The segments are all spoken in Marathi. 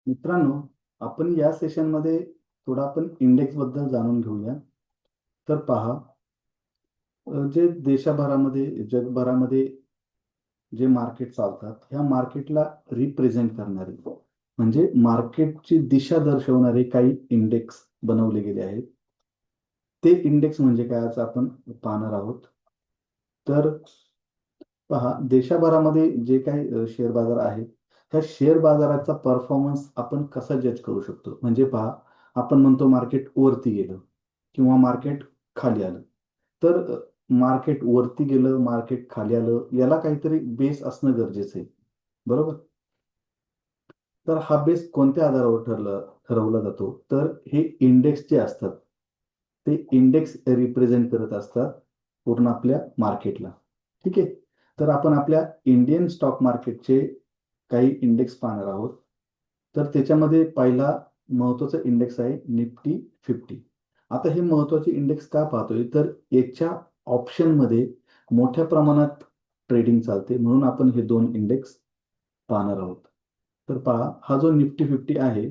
मित्रांनो, आपण या सेशनमध्ये थोडा आपण इंडेक्स बद्दल जाणून घेऊया. तर पहा, जे देशाभरामध्ये जगभरामध्ये जे मार्केट चालतात, ह्या मार्केटला रिप्रेझेंट करणारे म्हणजे मार्केटची दिशा दर्शवणारे काही इंडेक्स बनवले गेले आहेत. ते इंडेक्स म्हणजे काय आज आपण पाहणार आहोत. तर पहा, देशाभरामध्ये जे काही शेअर बाजार आहेत, त्या शेअर बाजाराचा परफॉर्मन्स आपण कसा जज करू शकतो. म्हणजे पहा, आपण म्हणतो मार्केट वरती गेलं किंवा मार्केट खाली आलं. तर मार्केट वरती गेलं, मार्केट खाली आलं, याला काहीतरी बेस असणं गरजेचं आहे, बरोबर. तर हा बेस कोणत्या आधारावर ठरवला जातो. तर हे इंडेक्स जे असतात, ते इंडेक्स रिप्रेझेंट करत असतात पूर्ण आपल्या मार्केटला. ठीक आहे. तर आपण आपल्या इंडियन स्टॉक मार्केटचे काही इंडेक्स पाहणार आहोत. तर त्याच्यामध्ये पहिला महत्वाचा इंडेक्स आहे निफ्टी 50. आता हे महत्वाचे इंडेक्स का पाहतोय, तर याच्या ऑप्शनमध्ये मोठ्या प्रमाणात ट्रेडिंग चालते, म्हणून आपण हे दोन इंडेक्स पाहणार आहोत. तर पहा, हा जो निफ्टी 50 आहे,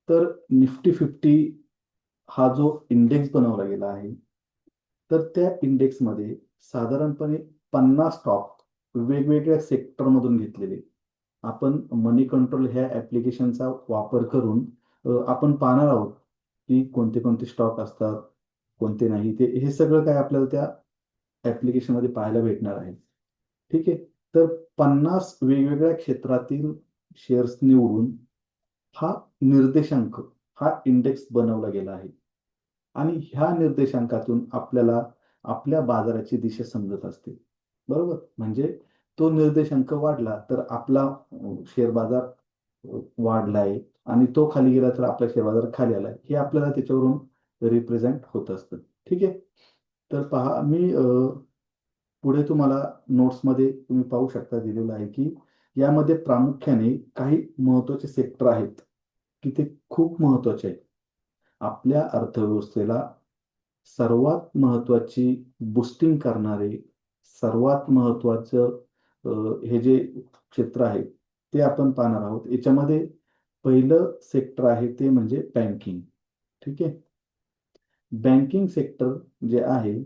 तर निफ्टी 50 हा जो इंडेक्स बनवला गेला आहे, तर त्या इंडेक्समध्ये साधारणपणे 50 स्टॉक वेगवेगळ्या सेक्टरमधून घेतलेले. आपण मनी कंट्रोल ह्या ऍप्लिकेशनचा वापर करून आपण पाहणार आहोत की कोणते कोणते स्टॉक असतात, कोणते नाही. ते हे सगळं काय आपल्याला त्या ऍप्लिकेशन मध्ये पाहायला भेटणार आहे. ठीक आहे. तर 50 वेगवेगळ्या क्षेत्रातील शेअर्स निवडून हा निर्देशांक, हा इंडेक्स बनवला गेला आहे. आणि ह्या निर्देशांकातून आपल्याला आपल्या बाजाराची दिशा समजत असते, बरोबर. म्हणजे तो निर्देशांक वाढला तर आपला शेअर बाजार वाढलाय, आणि तो खाली गेला तर आपला शेअर बाजार खाली आलाय, हे आपल्याला त्याच्यावरून रिप्रेझेंट होत असतं. ठीक आहे. तर पहा, मी पुढे तुम्हाला नोट्समध्ये तुम्ही पाहू शकता दिलेलं आहे की यामध्ये प्रामुख्याने काही महत्वाचे सेक्टर आहेत की ते खूप महत्वाचे आहेत. आपल्या अर्थव्यवस्थेला सर्वात महत्वाची बुस्टिंग करणारे, सर्वात महत्वाचं हे जे क्षेत्र आहे ते आपण पाहणार आहोत. याच्यामध्ये पहिलं सेक्टर आहे ते म्हणजे बँकिंग. ठीक आहे. बँकिंग सेक्टर जे आहे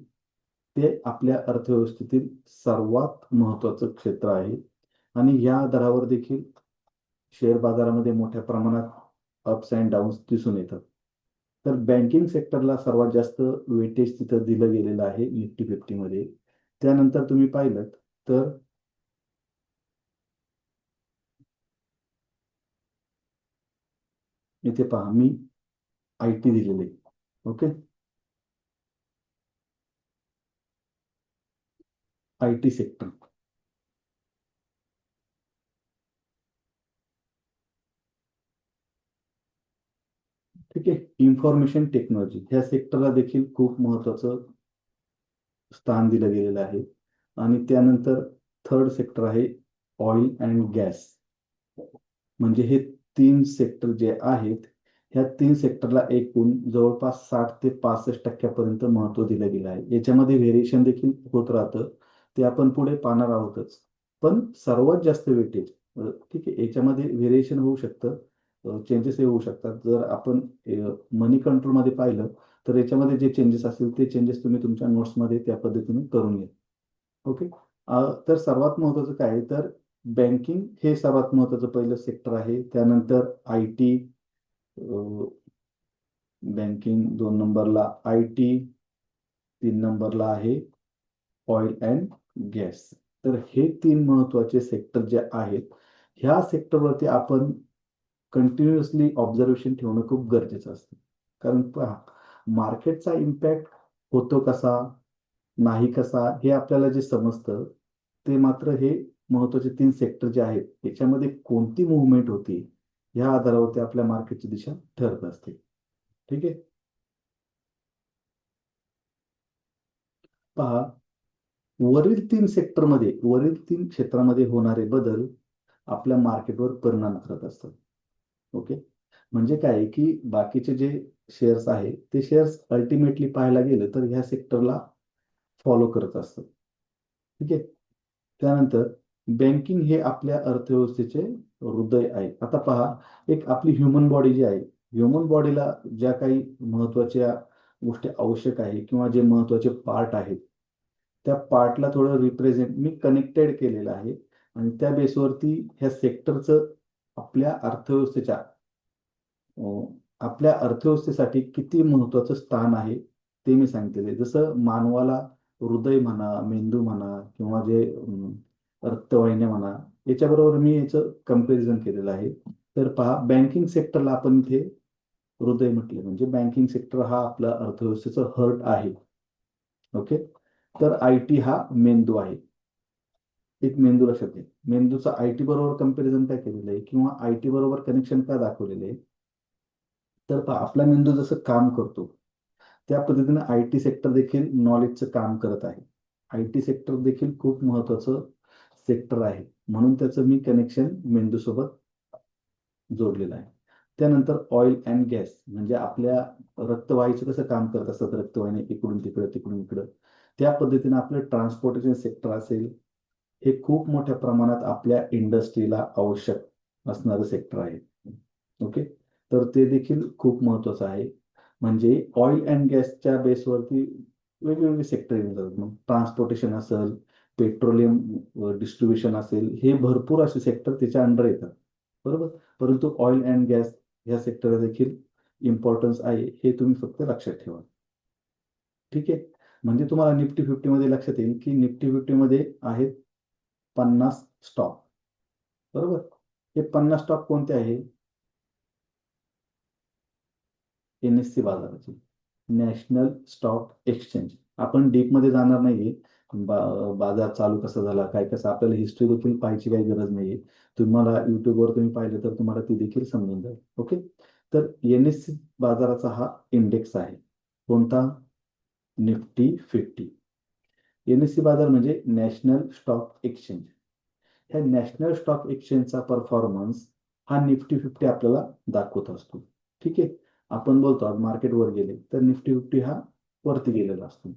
ते आपल्या अर्थव्यवस्थेतील सर्वात महत्वाचं क्षेत्र आहे. आणि या आधारावर देखील शेअर बाजारामध्ये मोठ्या प्रमाणात अप्स अँड डाऊन्स दिसून येतात. तर बँकिंग सेक्टरला सर्वात जास्त वेटेज तिथं दिलं गेलेलं आहे निफ्टी 50 मध्ये. त्यानंतर तुम्ही पाहिलं तर इथे पहा, मी आय टी दिलेले. ओके. I T sector. ठीक आहे. इन्फॉर्मेशन टेक्नॉलॉजी ह्या सेक्टरला देखील खूप महत्वाचं स्थान दिलं गेलेलं आहे. आणि त्यानंतर थर्ड सेक्टर आहे ऑइल अँड गॅस. म्हणजे हे तीन सेक्टर जे आहेत, ह्या तीन सेक्टरला एकूण जवळपास 60 ते 65% महत्व दिलं गेलं आहे. याच्यामध्ये व्हेरिएशन देखील होत राहतं, ते आपण पुढे पाहणार आहोतच. पण सर्वात जास्त वेटेज, ठीक आहे, याच्यामध्ये व्हेरिएशन होऊ शकतं, चेंजेस होऊ शकतात. जर आपण मनी कंट्रोलमध्ये पाहिलं तर याच्यामध्ये जे चेंजेस असतील ते चेंजेस तुम्ही तुमच्या नोट्समध्ये त्या पद्धतीने करून घ्या. ओके. तर सर्वात महत्वाचं काय आहे, तर बँकिंग हे सर्वात महत्वाचं पहिलं सेक्टर आहे. त्यानंतर आय टी, बँकिंग 2 नंबरला, आय टी 3 नंबरला आहे, ऑइल अँड गॅस. तर हे तीन महत्वाचे सेक्टर जे आहेत, ह्या सेक्टरवरती आपण कंटिन्युअसली ऑब्झर्वेशन ठेवणं खूप गरजेचं असतं. कारण पहा, मार्केटचा इम्पॅक्ट होतो कसा, नाही कसा, हे आपल्याला जे समजतं, ते मात्र हे महत्वाचे तीन सेक्टर जे आहेत याच्यामध्ये कोणती मुवमेंट होती ह्या आधारावरती आपल्या मार्केटची दिशा ठरत असते. ठीक आहे. पहा, वरील तीन क्षेत्रामध्ये होणारे बदल आपल्या मार्केटवर परिणाम करत असतात. ओके. म्हणजे काय आहे की बाकीचे जे शेअर्स आहेत ते शेअर्स अल्टिमेटली पाहायला गेलं तर ह्या सेक्टरला फॉलो करत असतात. ठीक आहे. त्यानंतर बँकिंग हे आपल्या अर्थव्यवस्थेचे हृदय आहे. आता पहा, एक आपली ह्युमन बॉडी जी आहे, ह्युमन बॉडीला ज्या काही महत्वाच्या गोष्टी आवश्यक आहे किंवा जे महत्वाचे पार्ट आहेत, त्या पार्टला थोडं रिप्रेझेंट मी कनेक्टेड केलेलं आहे आणि त्या बेसवरती ह्या सेक्टरचं आपल्या अर्थव्यवस्थेच्या आपल्या अर्थव्यवस्थेसाठी किती महत्वाचं स्थान आहे ते मी सांगितलेलं आहे. जसं मानवाला हृदय म्हणा, मेंदू म्हणा किंवा जे रक्तवाहिन्या म्हणा, याच्याबरोबर मी याचं कम्पॅरिझन केलेलं आहे. तर पहा, बँकिंग सेक्टरला आपण इथे हृदय म्हटले, म्हणजे बँकिंग सेक्टर हा आपला अर्थव्यवस्थेचा हर्ट आहे. ओके. तर आय टी हा मेंदू आहे. एक मेंदू लक्षात घ्या. मेंदूचा आय टी बरोबर कम्पॅरिझन काय केलेलं आहे किंवा आय टी बरोबर कनेक्शन का दाखवलेलं आहे, तर पहा, आपला मेंदू जसं काम करतो त्या पद्धतीने आय टी सेक्टर देखील नॉलेजचं काम करत आहे. आय टी सेक्टर देखील खूप महत्वाचं सेक्टर आहे, म्हणून त्याचं मी कनेक्शन मेंदूसोबत जोडलेलं आहे. त्यानंतर ऑइल अँड गॅस, म्हणजे आपल्या रक्तवाहिनीचं कसं काम करत असतात, रक्तवाहिनी इकडून तिकडं तिकडून इकडं, त्या पद्धतीने आपलं ट्रान्सपोर्टेशन सेक्टर असेल, हे खूप मोठ्या प्रमाणात आपल्या इंडस्ट्रीला आवश्यक असणारं सेक्टर आहे. ओके. तर ते देखील खूप महत्वाचं आहे. म्हणजे ऑइल अँड गॅसच्या बेसवरती वेगवेगळे सेक्टर येऊन जातात. मग ट्रान्सपोर्टेशन असेल, पेट्रोलियम डिस्ट्रीब्युशन असेल, हे भरपूर असे सेक्टर त्याच्या अंडर येतात. बरोबर. परंतु ऑइल अँड गॅस ह्या सेक्टरला देखील इम्पॉर्टन्स आहे, हे तुम्ही फक्त लक्षात ठेवा. ठीक आहे. म्हणजे तुम्हाला निफ्टी 50 मध्ये लक्षात येईल की निफ्टी 50 मध्ये आहेत 50 स्टॉक. बरोबर. हे 50 स्टॉक कोणते आहे? NSE बाजाराचे, नॅशनल स्टॉक एक्सचेंज. आपण डीप मध्ये जाणार नाहीये. बाजार चालू कसा झाला, काय कसं, आपल्याला हिस्ट्री देखील पाहायची काही गरज नाहीये. तुम्हाला युट्यूबवर तुम्ही पाहिलं तर तुम्हाला ती देखील समजून जाईल. ओके. तर NSE बाजाराचा हा इंडेक्स आहे. कोणता? निफ्टी 50. NSE बाजार म्हणजे नॅशनल स्टॉक एक्सचेंज. ह्या नॅशनल स्टॉक एक्सचेंजचा परफॉर्मन्स हा निफ्टी 50 आपल्याला दाखवत असतो. ठीक आहे. आपण बोलतो आज मार्केट वर गेले तर निफ्टी 50 हा वरती गेलेला असतो.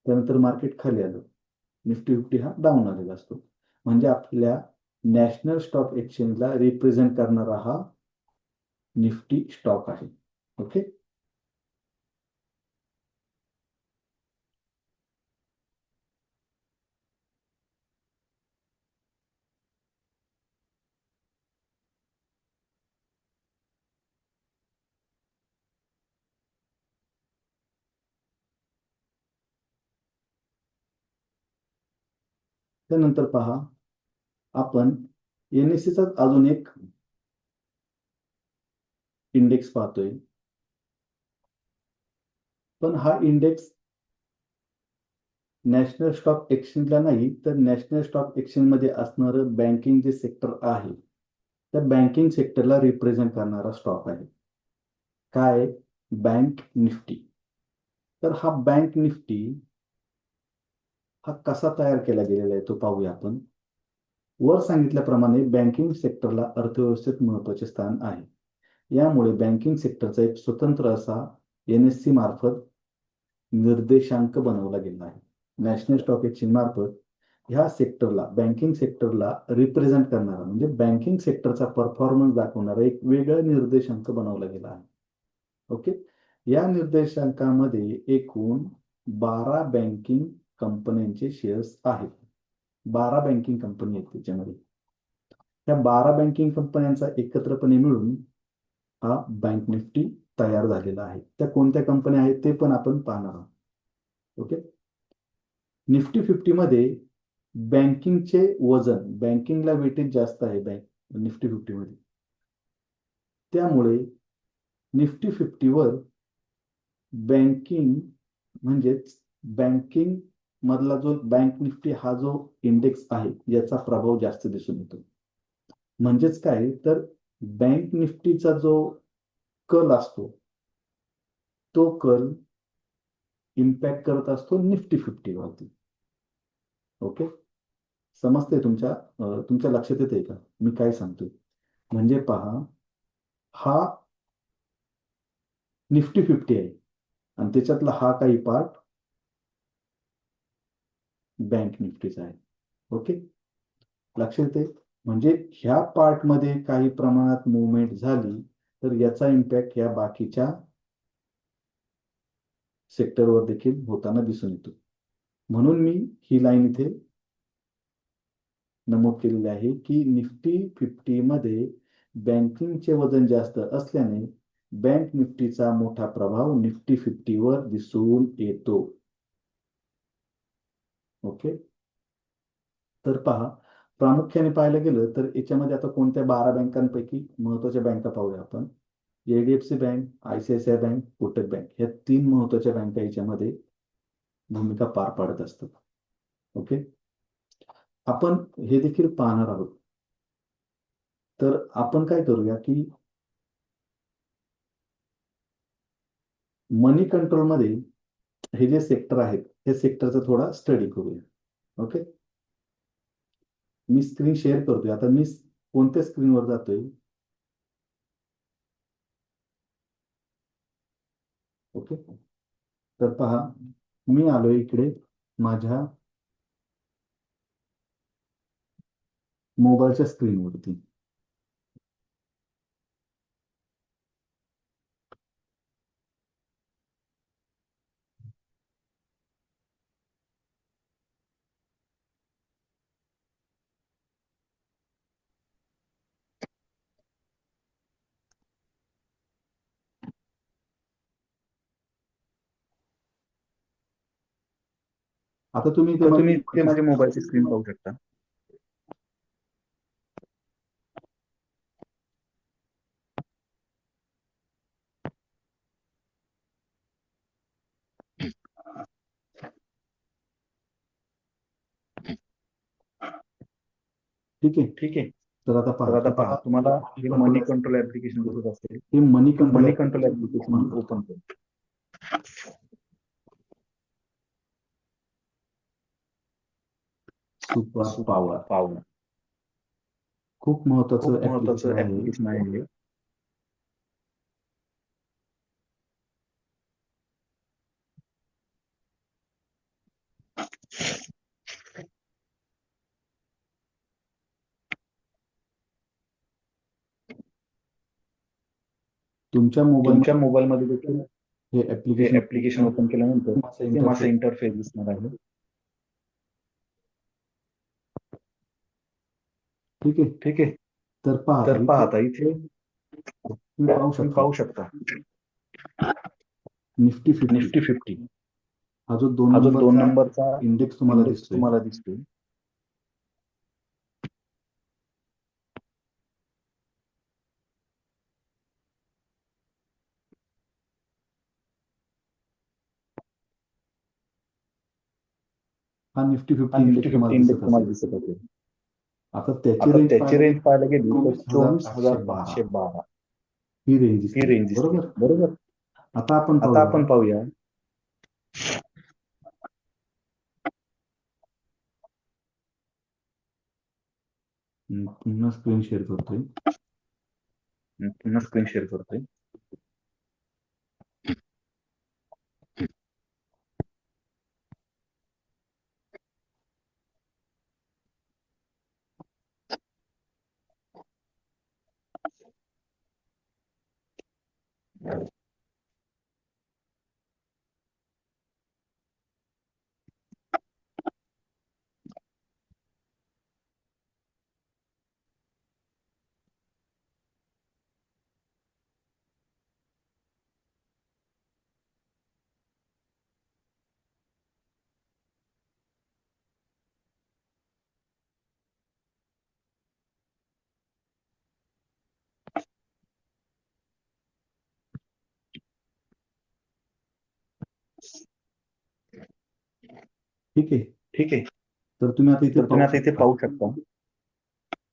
त्यानंतर मार्केट खाली आलं, निफ्टी 50 हा डाऊन आलेला असतो. म्हणजे आपल्या नॅशनल स्टॉक एक्सचेंजला रिप्रेझेंट करणारा हा निफ्टी स्टॉक आहे. ओके. त्यानंतर पहा, आपण NSE अजून एक इंडेक्स पाहतोय, पण हा इंडेक्स नॅशनल स्टॉक एक्सचेंजला नाही, तर नॅशनल स्टॉक एक्सचेंज मध्ये असणारं बँकिंग जे सेक्टर आहे, त्या बँकिंग सेक्टरला रिप्रेझेंट करणारा स्टॉक आहे. काय? Bank Nifty. तर हा बँक निफ्टी हा कसा तयार केला गेलेला आहे तो पाहूया आपण. वर सांगितल्याप्रमाणे बँकिंग सेक्टरला अर्थव्यवस्थेत महत्वाचे स्थान आहे. यामुळे बँकिंग सेक्टरचा एक स्वतंत्र असा NSE मार्फत निर्देशांक बनवला गेला आहे. नॅशनल स्टॉक एक्सचेंज मार्फत ह्या सेक्टरला, बँकिंग सेक्टरला रिप्रेझेंट करणारा, म्हणजे बँकिंग सेक्टरचा परफॉर्मन्स दाखवणारा एक वेगळा निर्देशांक बनवला गेला आहे. ओके. या निर्देशांकामध्ये एकूण 12 बँकिंग कंपन्यांचे शेअर्स आहेत. 12 बँकिंग कंपनी आहेत त्याच्यामध्ये. त्या 12 बँकिंग कंपन्यांचा एकत्रपणे मिळून हा बँक निफ्टी तयार झालेला आहे. त्या कोणत्या कंपन्या आहेत ते पण आपण पाहणार आहोत. ओके. निफ्टी 50 मध्ये बँकिंगचे वजन, बँकिंगला वेटेज जास्त आहे निफ्टी 50 मध्ये. त्यामुळे निफ्टी 50 वर बँकिंग, म्हणजेच बँकिंग मधला जो बँक निफ्टी हा जो इंडेक्स आहे, याचा प्रभाव जास्त दिसून येतो. म्हणजेच काय, तर बँक निफ्टीचा जो कल असतो, तो कल इम्पॅक्ट करत असतो निफ्टी 50 वरती. ओके. समजते तुमच्या लक्षात येते का मी काय सांगतोय? म्हणजे पहा, हा निफ्टी 50 आहे आणि त्याच्यातला हा काही पार्ट बँक निफ्टीचा आहे. ओके. लक्षात येते. म्हणजे ह्या पार्टमध्ये काही प्रमाणात मुवमेंट झाली तर याचा इम्पॅक्ट या बाकीच्या सेक्टरवर देखील होताना दिसून येतो. म्हणून मी ही लाईन इथे नमूद केलेली आहे की निफ्टी 50 मध्ये बँकिंगचे वजन जास्त असल्याने बँक निफ्टीचा मोठा प्रभाव निफ्टी 50 वर दिसून येतो. ओके, तर पहा, प्रामुख्याने पाहायला गेलं तर याच्यामध्ये आता कोणत्या 12 बँकांपैकी महत्वाच्या बँका पाहूया आपण. HDFC bank, ICICI bank, Kotak bank, या 3 महत्वाच्या बँका याच्यामध्ये भूमिका पार पाडत असतात. ओके, आपण हे देखील पाहणार आहोत. तर आपण काय करूया की मनी कंट्रोल मध्ये हे जे सेक्टर आहेत हे सेक्टरचा थोडा स्टडी करूया. ओके, मी स्क्रीन शेअर करतोय. आता मी कोणत्या स्क्रीनवर जातोय? ओके, तर पहा, मी आलोय इकडे माझ्या मोबाईलच्या स्क्रीनवरती. आता तुम्ही आता तुम्ही ते माझ्या मोबाईलची स्क्रीन पाहू शकता. ठीक आहे. ठीक आहे, तर आता तर आता पहा, तुम्हाला हे मनी कंट्रोल ऍप्लिकेशन दिसत असेल. हे मनी मनी कंट्रोल कंट्रोल ऍप्लिकेशन ओपन करू. सुपर सुपर पॉवर पॉवर खूप खूप महत्वाचं ऍप्लिकेशन महत्वाचं आहे. ऍप्लिकेशन आहे हे. तुमच्या तुमच्या मोबाईलमध्ये मोबाईलमध्ये देखील हे हे ऍप्लिकेशन ऍप्लिकेशन ओपन केल्यानंतर माझा ते माझा इंटरफेस इंटरफेस दिसणार आहे. ठीक आहे. ठीक आहे, तर पहा आता तर पहा इथे आता इथे तुम्ही पाहू तुम्ही शकता पाहू शकता निफ्टी 50 निफ्टी 50 हा जो 2 हा जो 2 नंबरचा नंबरचा इंडेक्स तुम्हाला इंडेक्स दिसतोय, तुम्हाला दिसतोय. हा निफ्टी हा 50 निफ्टी इंडेक्स 50 तुम्हाला इंडेक्स दिसत तुम्हाला असेल. दिसत असेल. आता त्याची आता रेंज त्याची पाहायला रेंज गेली पाहायला गेली तर 24,812 24,812 ही रेंज ही दिसते. रेंज दिसते. बरोबर. बरोबर, आता आपण आता पाहूया आपण पाहूया. पुन्हा स्क्रीन शेअर करतोय. पुन्हा स्क्रीन शेअर करतोय. ठीक आहे. ठीक आहे, तर तुम्ही आता इथे तर तुम्ही पाहू आता इथे शकता पाहू शकता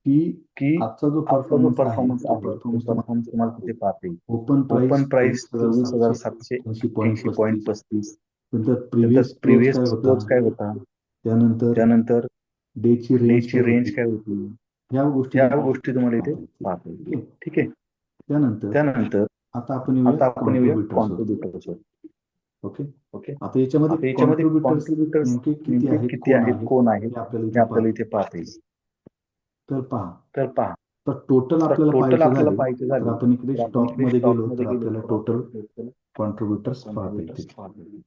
की की आजचा जो आजचा जो परफॉर्मन्स आहे परफॉर्मन्स तो आहे तो परफॉर्मन्स परफॉर्मन्स तुम्हाला तुम्हाला तिथे पाहता येईल. Open price open price 24,780.35. 24,780.35. नंतर नंतर प्रिव्हियस क्लोज प्रिव्हियस काय होता, क्लोज काय होता, त्यानंतर त्यानंतर डेची रेंज डेची काय रेंज होती, काय होती, ह्या गोष्टी या तुम्हाला गोष्टी तुम्हाला इथे पाहता येतील. पाहता ठीक येतील. आहे. ठीक आहे, त्यानंतर त्यानंतर आता आपण येऊया आता आपण येऊया कॉन्ट्रीब्युटर्स वर. कॉन्ट्रीब्युटर्सवर. ओके, ओके, आता याच्यामध्ये आता याच्यामध्ये कॉन्ट्रीब्युटर्स कॉन्ट्रीब्युटर्स नेमके किती नेमके आहेत, किती कोण आहेत, आहेत, कोण आहेत, हे आपल्याला हे इथे आपल्याला पाहता इथे येईल. पाहता येईल. तर पहा तर टोटल आपल्याला आपल्याला पाहायचे पाहायचे झाले तर झाले आपण इकडे तर आपण स्टॉक इकडे मध्ये स्टॉक गेलो मध्ये तर गेलो आपल्याला तर टोटल आपल्याला कॉन्ट्रीब्युटर्स पाहता कॉन्ट्रीब्युटर्स येतील. पाहता येतील.